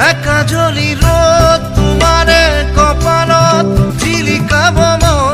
একা জ্বলি ৰোদ তোমাৰে কপালত ঝিলিকাব মন।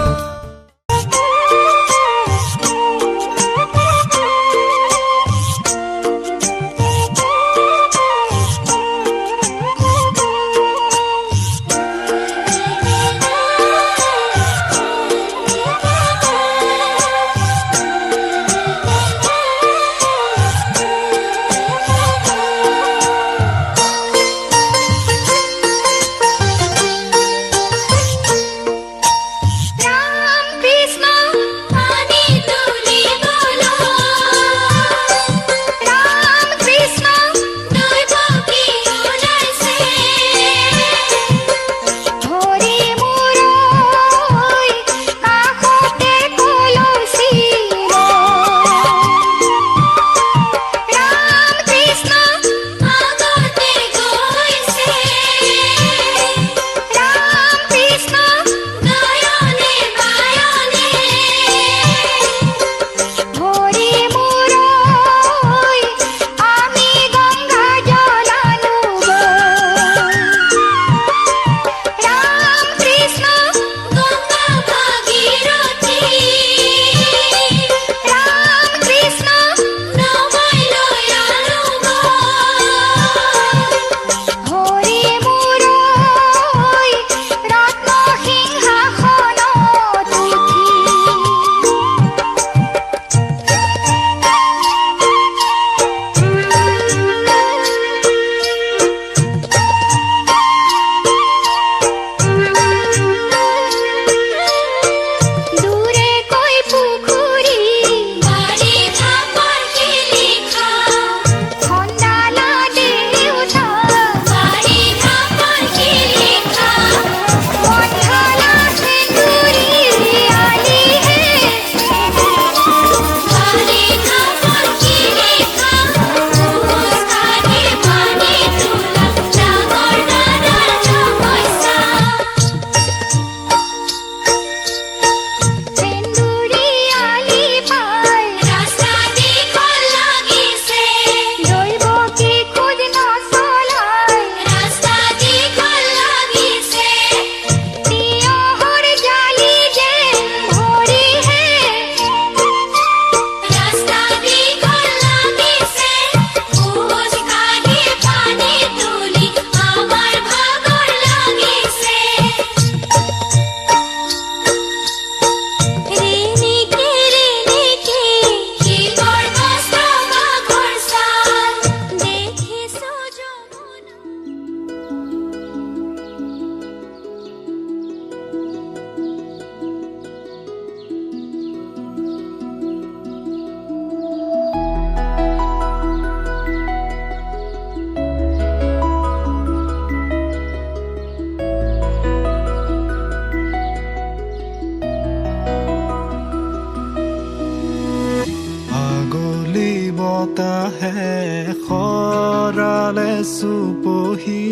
খৰালে চুপহি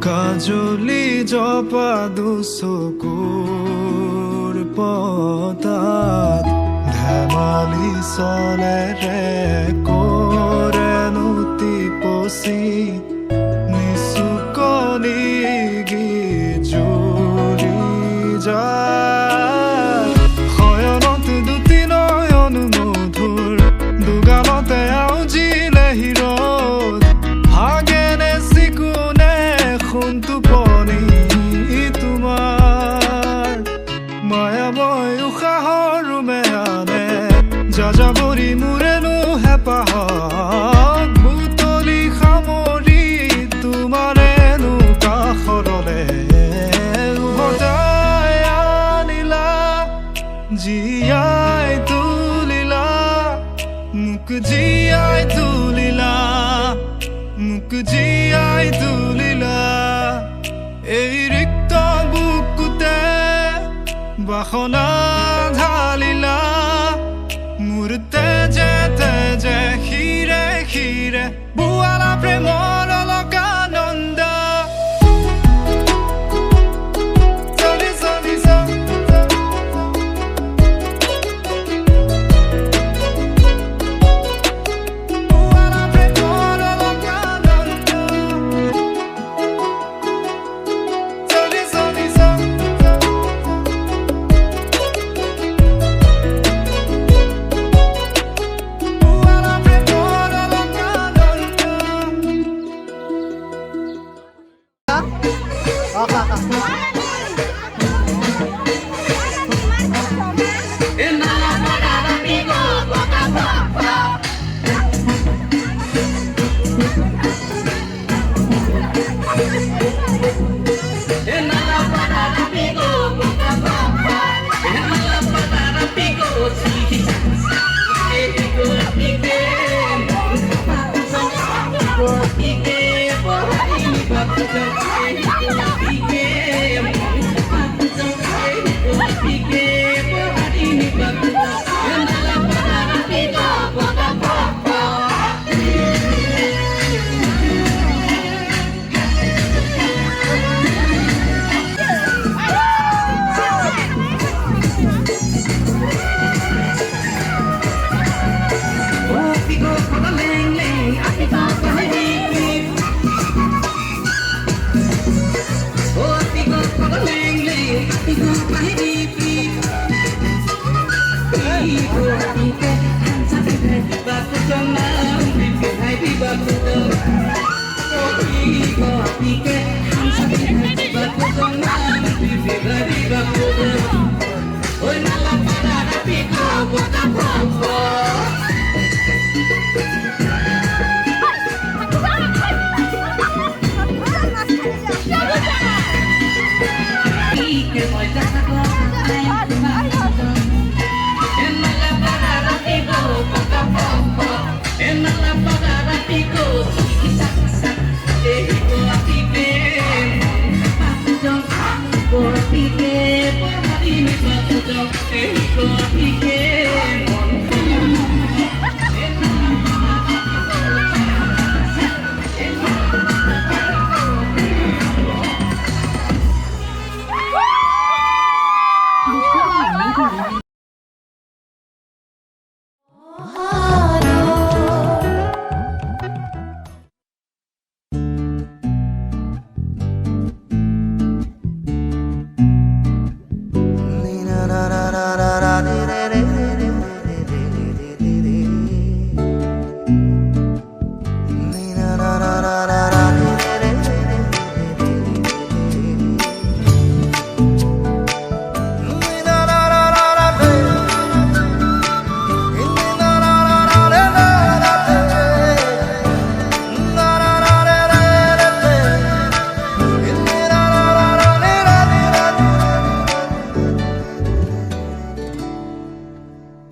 কাজলি জপা দুচকুৰ পতাত ধেমালি চলেৰে কৰেনো টিপচি নিচুকনি গীত জুৰি যায় শয়নত দুটি নয়ন মধুৰ দুগালতে আউজিলে হিৰদ হাগেনে চিকুনে সোণ টোপনি তোমাৰ মায়াময় উশাহৰ ৰুমেয়ানে যাযাবৰী মোৰেনো হেঁপাহক বুটলি সামৰি তোমাৰেনো কাষৰলে উভতাই আনিলা জীয়াই তুলিলা মোক জীয়াই তুলিলা মোক জীয়াই তুলিলা এই ৰিক্ত বুকুতে বাসনা ঢালিলা মোৰ তেজে তেজে শিৰে শিৰে বুৱালা প্ৰেমৰ অলকানন্দ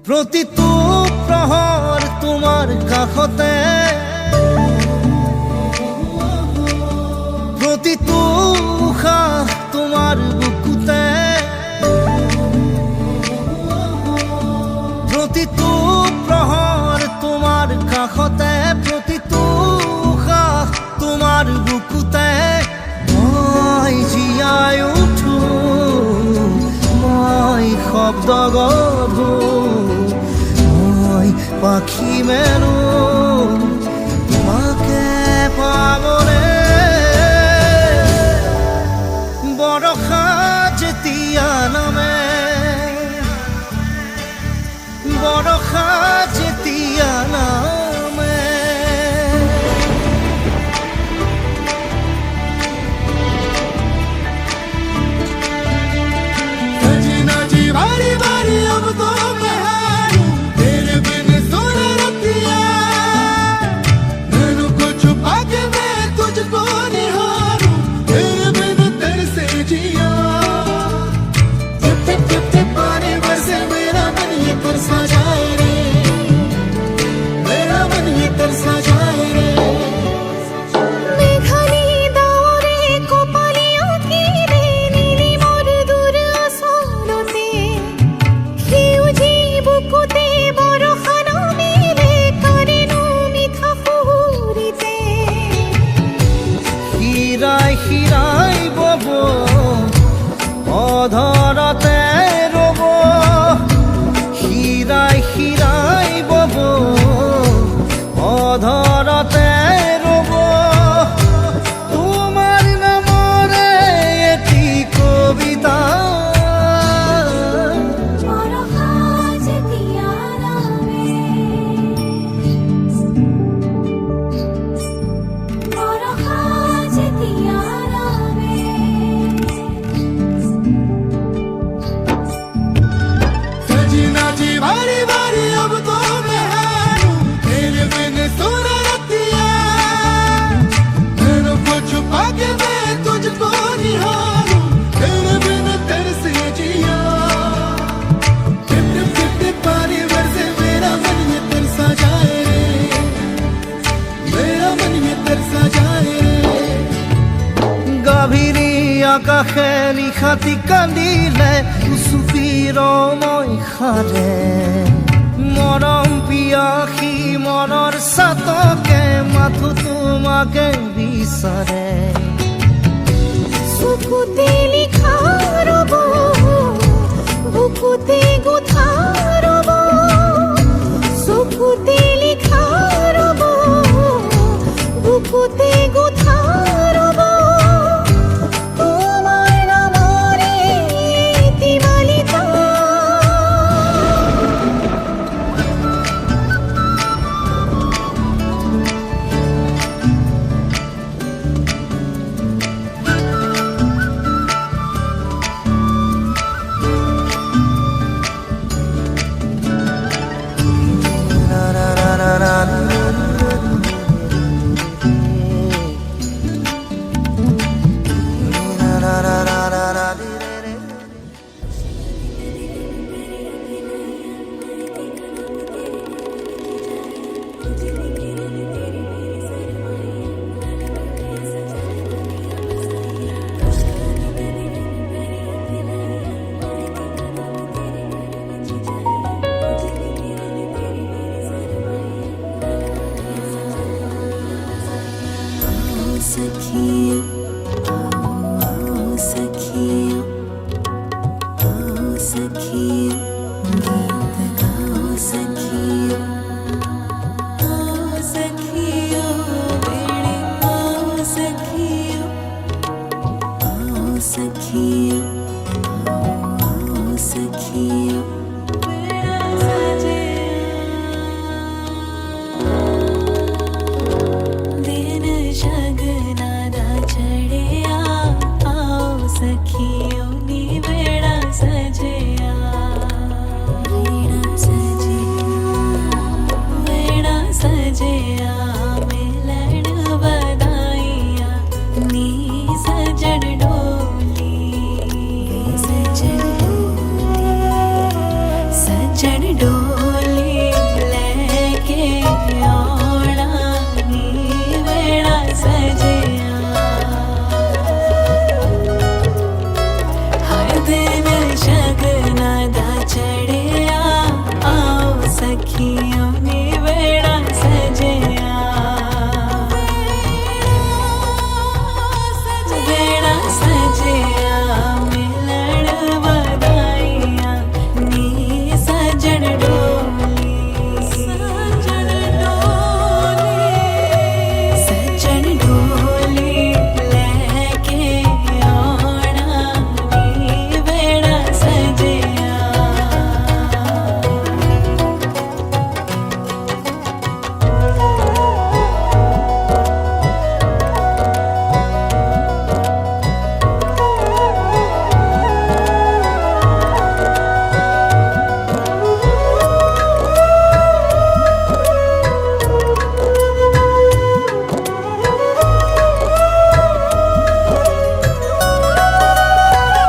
প্ৰতিটো প্ৰহৰ তোমাৰ কাষতে প্ৰতিটো উশাহ তোমাৰ বুকুতে প্ৰতিটো প্ৰহৰ তোমাৰ কাষতে প্ৰতিটো উশাহ তোমাৰ বুকুতে মই জীয়াই উঠো মই শব্দ গঢ়ো পাখি মেলো তোমাকে পাবলে বৰষা যেতিয়া নামে বৰষা যেতিয়া নামে सजना जी बारी बारी अब तो অধৰতে ৰব শিৰাই শিৰাই বব অধৰতে ৰব তোমাৰ নামৰে এটি কবিতা গাভীৰী আকাশে নিশাতি কান্দিলে চুপিৰ মই সাৰে মৰম পিয়াসী মনৰ চাতকে মাথো তোমাকে বিচাৰে চকুতে লিখা ৰব বুকুতে গোঠা ৰব চকুতে লিখা ৰব বুকুতে গোঠা ৰব তোমাৰ নামৰে তিমালিতা सखिया सखिया सखिया गीत गाओ सखिया सखिया बेड़े आओ सखिया सखिया सखिया बेड़ा सजे दिन शगना दा चढ़िया आओ सखियों नी बेड़ा सजिया बेड़ा सजिया मिलन बधाइया नी सजन डोली सजन डोली लेके आना नी बेड़ा सजिया हर दिन शगना दा चढ़िया आओ सखियों ने बेड़ा सजिया बेड़ा सजिया मिलन बधाइया नी सजन डोली सजन डोली लेके आना नी बेड़ा सजिया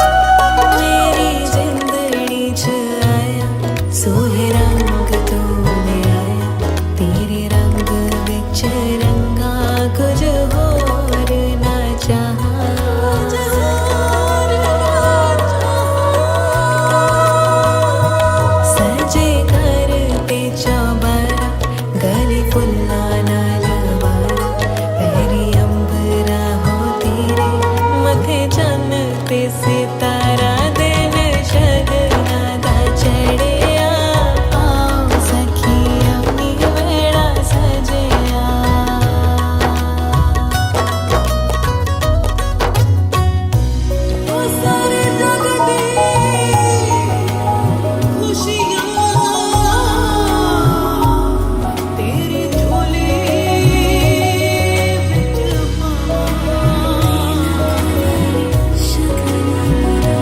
मेरी जिंदड़ी च आया सोहे रंग तूने आया तेरे रंग विच रंगा कुछ होर ना चाहा सजे घर ते चौबारा गली फुल्ला नाल वारा पैरी अंबरा हो तेरे मथे चन्न ते सितारा दिन शगना दा चढ़िया आओ सखिया नी बेड़ा सजिया ओ सारे जग दी खुशियां तेरी झोली विच पावां शगना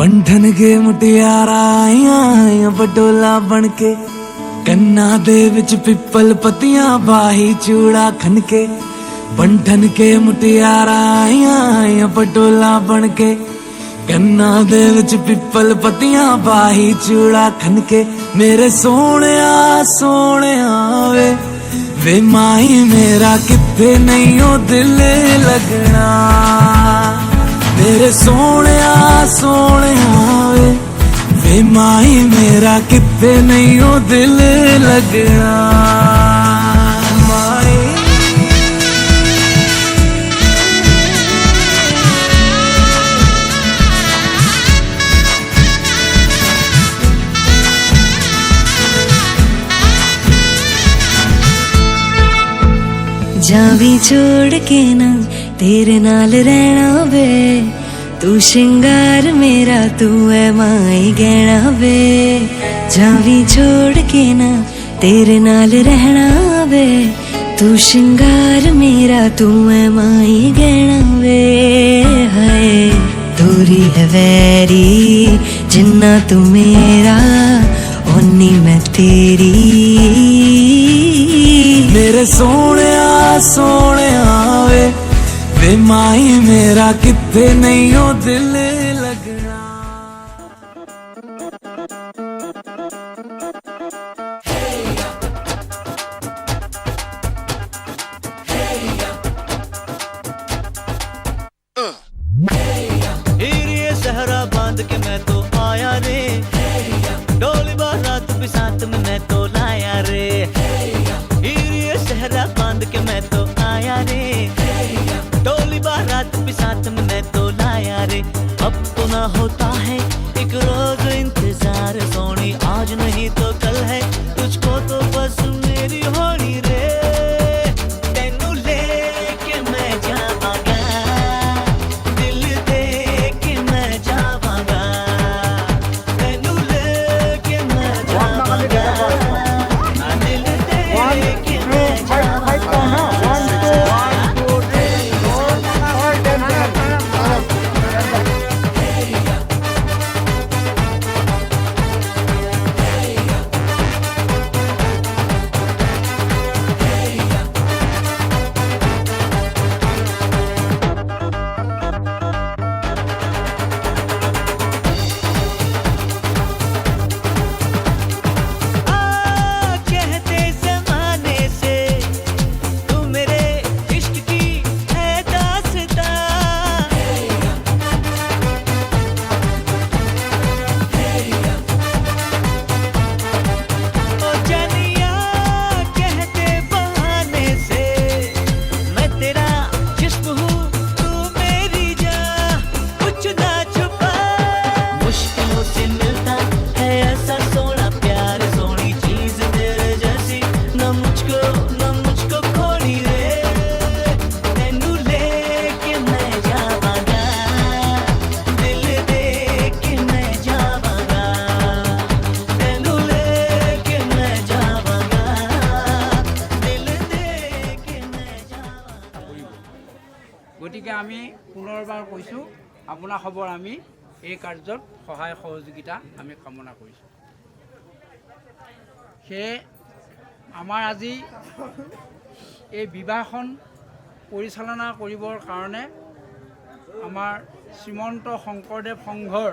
बंधन के मुटियारा आइयां पटोला बन के कन्ना दे विच पिपल पत्तियां बाही चूड़ा खन के बंधन के मुटियारा आइयां पटोला बन के कन्ना दे विच पिपल पत्तियां बाही चूड़ा खन के मेरे सोहणिया सोहणिया वे माही मेरा किथे नहीं ओ दिल लगना मेरे सोहणिया सोहणिया वे माही मेरा किथे नहीं ओ दिल लगना जावी छोड़ के ना तेरे नाल रहना वे तू श्रृंगार मेरा तू है माई गहना वे जावी छोड़ के ना तेरे नाल रहना वे तू श्रृंगार मेरा तू है माई गहना वे हाय दूरी है वैरी जिन्ना तू मेरा ओनी मैं तेरी मेरे सोहणिया सोहणिया वे माही मेरा किथे नहीं ओ दिल लगना हीरे सहरा बांध के मैं तो आया रे डोली बारात भी साथ में मैं तो लाया रे हीरे सहरा बांध के मैं तो आया रे डोली बारात भी साथ में मैं तो लाया रे अब तो ना होता है एक रोज इंतजार सोनी आज नहीं तो कल है तुझको तो बस मेरी होनी रे तेनू लेके मैं जावांगा दिल दे के मैं जावांगा तेनू लेके मैं जावांगा दिल दे के मैं जावांगा গতিকে আমি পুনৰবাৰ কৈছোঁ আপোনাৰ খবৰ আমি এই কাৰ্যত সহায় সহযোগিতা আমি কামনা কৰিছোঁ সেয়ে আমাৰ আজি এই বিবাহখন পৰিচালনা কৰিবৰ কাৰণে আমাৰ শ্ৰীমন্ত শংকৰদেৱ সংঘৰ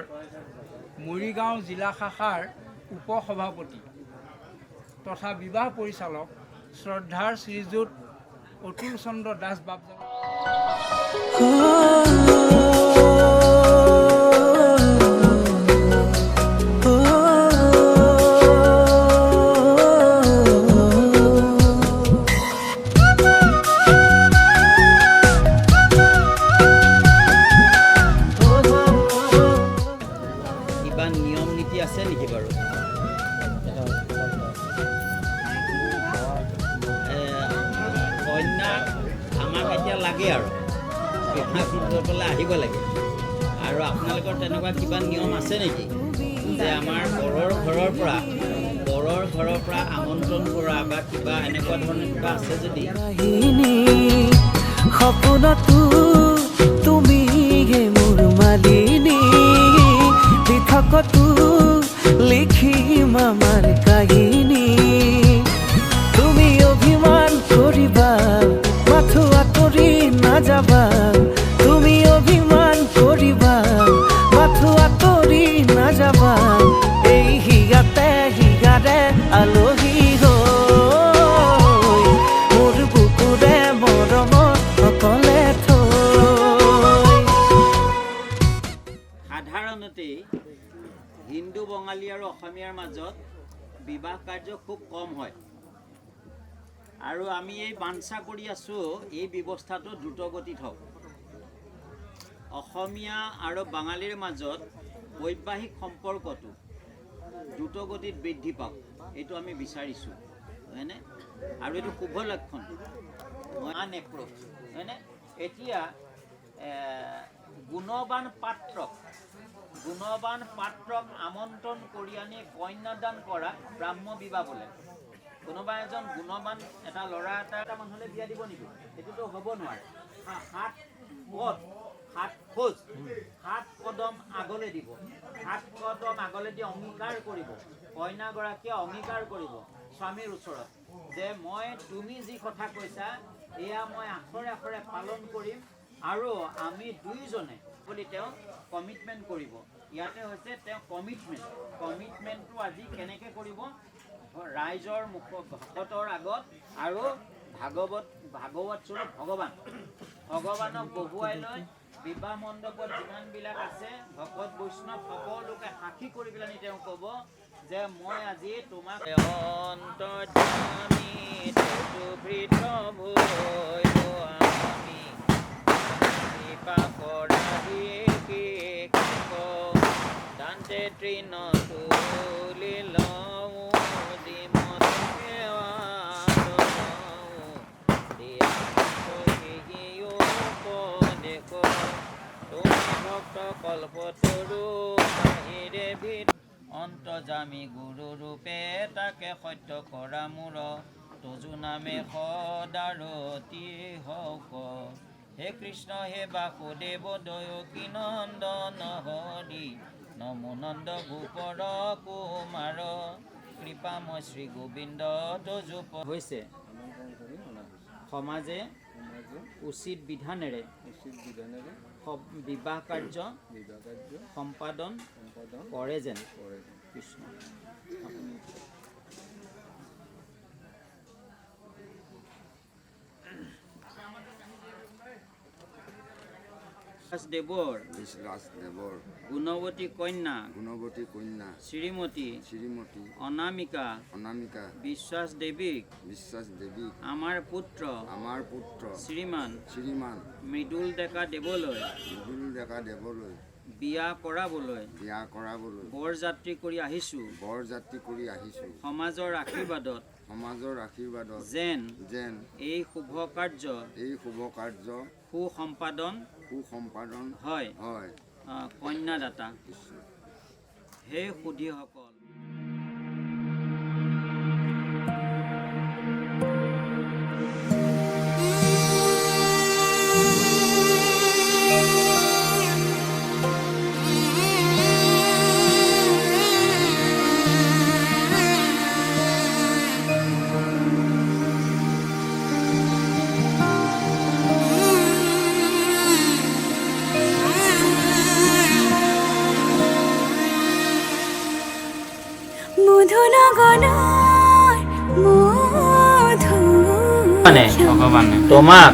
মৰিগাঁও জিলা শাখাৰ উপসভাপতি তথা বিবাহ পৰিচালক শ্ৰদ্ধাৰ শ্ৰীযুত অতুল চন্দ্ৰ দাস বাবজা কিবা নিয়ম নীতি আছে নেকি বাৰু কন্যা আমাক এতিয়া লাগে আৰু বিবাহ লৈ আহিব লাগে আৰু আপোনালোকৰ তেনেকুৱা কিবা নিয়ম আছে নেকি যে আমাৰ বৰৰ ঘৰৰ পৰা আমন্ত্ৰণ কৰা বা কিবা এনেকুৱা ধৰণৰ কিবা আছে যদি সপোনতো তুমি মোৰ মালিনী কতো লিখিম আমাৰ কাহিনী তুমি অভিমান কৰিবা মাথো আঁতৰি নাযাবা তুমি অভিমান কৰিবা মাথো আঁতৰি নাযাবা এই হিগাতে হিগাৰে আলহী হৈ মোৰ বুকুৰে মৰমত সকলে থৈ সাধাৰণতে হিন্দু বঙালী আৰু অসমীয়াৰ মাজত বিবাহ কাৰ্য খুব কম হয় আৰু আমি এই বাঞ্ছা কৰি আছোঁ এই ব্যৱস্থাটো দ্ৰুতগতিত হওক অসমীয়া আৰু বাঙালীৰ মাজত বৈবাহিক সম্পৰ্কটো দ্ৰুতগতিত বৃদ্ধি পাওক এইটো আমি বিচাৰিছোঁ হয়নে আৰু এইটো শুভ লক্ষণ আন এপ্ৰ'চ হয়নে এতিয়া গুণৱান পাত্ৰক আমন্ত্ৰণ কৰি আনি কন্যাদান কৰা ব্ৰাহ্ম বিবাহ বোলে কোনোবা এজন গুণৱান এটা ল'ৰা এটা মানুহলৈ বিয়া দিব নেকি সেইটোতো হ'ব নোৱাৰে সাত কদম আগলৈ দিব সাত কদম আগলৈ দি অংগীকাৰ কৰিব কইনাগৰাকীয়ে অংগীকাৰ কৰিব স্বামীৰ ওচৰত যে মই তুমি যি কথা কৈছা এয়া মই আখৰে আখৰে পালন কৰিম আৰু আমি দুয়োজনে বুলি তেওঁ কমিটমেণ্ট কৰিব ইয়াতে হৈছে তেওঁ কমিটমেণ্টটো আজি কেনেকৈ কৰিব ৰাইজৰ ভকতৰ আগত আৰু ভাগৱত স্বৰূপ ভগৱানক বহুৱাই লৈ বিবাহ মণ্ডপত যিমানবিলাক আছে ভকত বৈষ্ণৱ সকলোকে সাক্ষী কৰি পেলাই তেওঁ ক'ব যে মই আজি তোমাক অন্তৰ্যামী গুৰু ৰূপে তাকে সত্য কৰা মূৰ তজু নামে সদাৰতি হওক হে কৃষ্ণ হে বাসুদেৱ দয়কী নন্দন হৰি নমো নন্দ গোপৰ কুমাৰ কৃপাময় শ্ৰী গোবিন্দ তজু হৈছে সমাজে উচিত বিধানেৰে বিবাহ কাৰ্য সম্পাদন কৰে যেন কৃষ্ণ দেৱৰ গুণৱতী কন্যা শ্ৰীমতী অনামিকা বিশ্বাস দেৱীক আমাৰ পুত্ৰ শ্ৰীমান মৃদুল ডেকা দেৱলৈ বিয়া কৰাবলৈ বৰযাত্ৰী কৰি আহিছোঁ সমাজৰ আশীৰ্বাদত যেন এই শুভ কাৰ্য সুসম্পাদন হয় কন্যাদাতা হে সুধীসকল তোমাক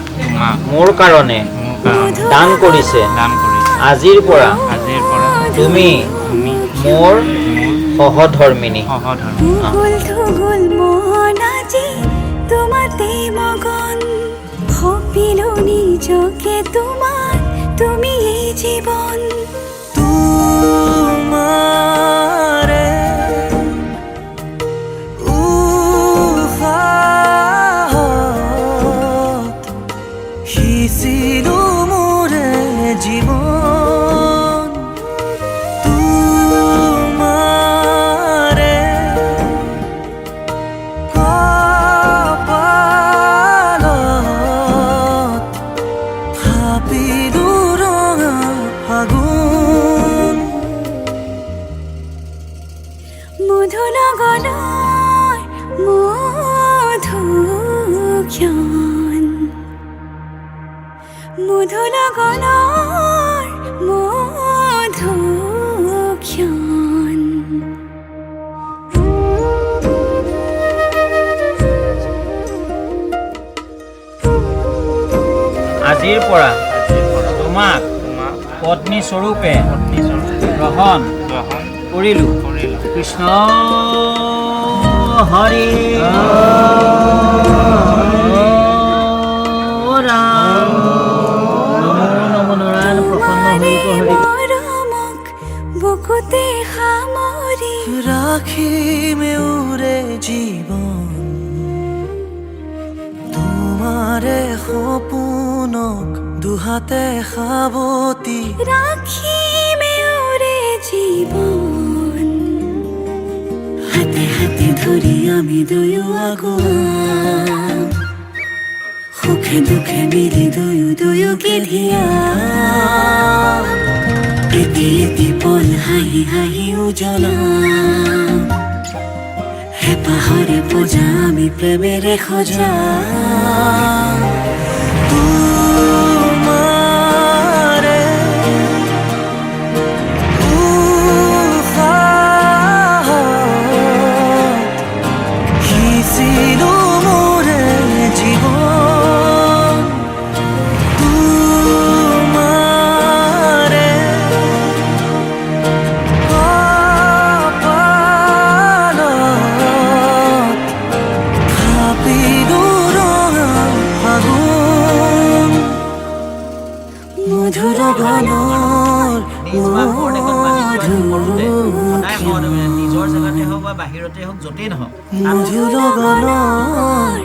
মোৰ কাৰণে দান কৰিছে আজিৰ পৰা তুমি মোৰ সহধৰ্মিনী তোমাতে মগন ভাবিলো নিজকে তোমাৰ তুমি এই জীবন তোমাৰে সিঁচিলো মোৰে জীৱন তোমাৰে কপালত থাপিলো ৰঙা ফাগুন ক্ষণ মধু লগনৰ মধু ক্ষণ আজিৰ পৰা তোমাক পত্নী স্বৰূপে গ্ৰহণ কৰিলোঁ কৃষ্ণ হৰি ৰাম নমো নাৰায়ণ প্ৰসন্ন হৰি হৰি মৰমক বুকুতে সামৰি ৰাখিমে উৰে জীবন তোমাৰে সপোনক দুহাতে সাৱতি ৰাখিমে ওৰে জীৱন হাতে হাতে ধৰি আমি দুয়ো আগুৱা সুখে দুখে মিলি দুয়োকে ধিয়া এটি এটি পল হাঁহি হাঁহি উজ্বলা হেঁপাহৰে পূজা আমি প্ৰেমেৰে সজা তোমাৰে সিঁচিলো মোৰে জীবন তোমাৰে কপালত খাপিলো ৰঙা ফাগুন মধুৰ গানৰ নিজৰ জেগাতে হওক বা বাহিৰতে হওক য'তেই নহওক মধুৰ গানৰ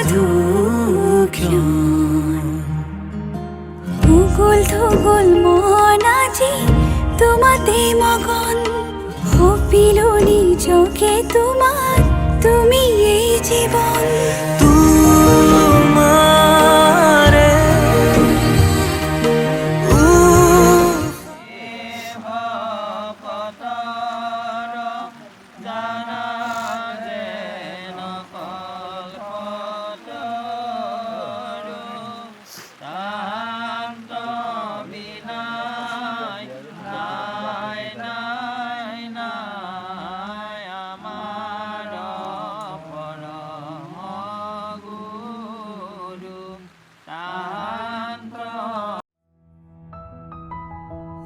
মধুক্ষণ উগুল থুগুল মন আজি তোমাতে মগন সপিলো নিজকে তোমার তুমি এই জীবন তোমারে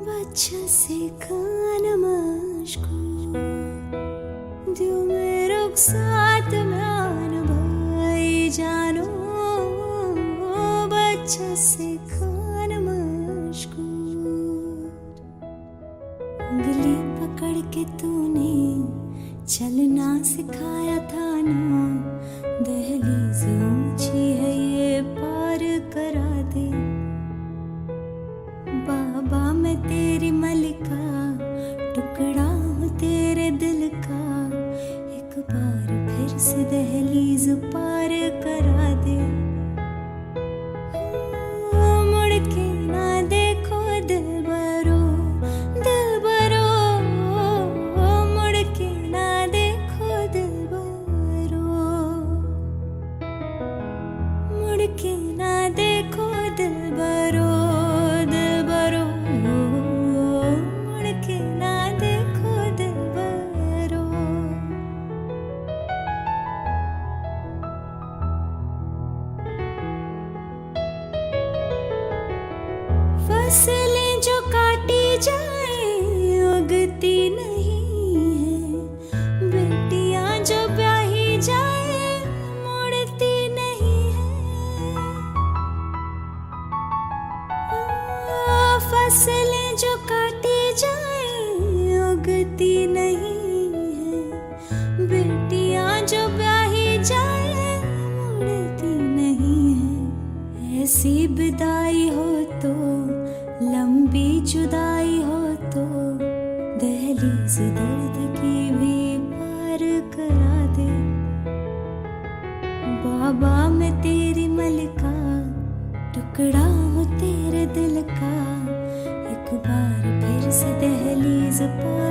बच्चा से कान मुझको जो मेरे साथ मान भाई जानो बच्चा से कान मुझको उंगली पकड़ के तूने चलना सिखाया था ना दहलीज ऊंची है ये पार करा दे बाबा मैं तेरी मलिका टुकड़ा हूँ तेरे दिल का एक बार फिर से दहलीज पार करा दे मुड़ के ना देखो दिलबरो दिलबरो मुड़ के ना देखो दिलबरो मुड़ के ना देखो दिलबरो दिलबरो मुड़ के ना देखो दिलबरो फसलें जो काटी जाए उगती नहीं है बेटियां जो ब्याही जाए मुड़ती नहीं है फसलें जो काटी जाए उगती नहीं है बेटियां जो ब्याही जाए मुड़ती नहीं है ऐसी विदाई हो तो लंबी जुदाई हो तो दहलीज दर्द की भी पार करा दे बाबा मैं तेरी मलिका टुकड़ा हूँ तेरे दिल का एक बार फिर से दहलीज पार